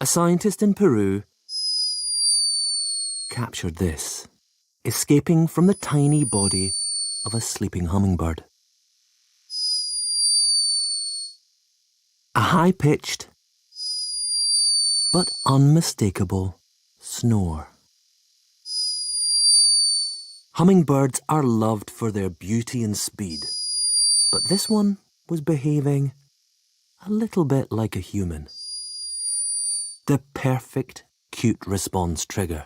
A scientist in Peru captured this, escaping from the tiny body of a sleeping hummingbird. A high-pitched but unmistakable snore. Hummingbirds are loved for their beauty and speed, but this one was behaving a little bit like a human. The perfect cute response trigger.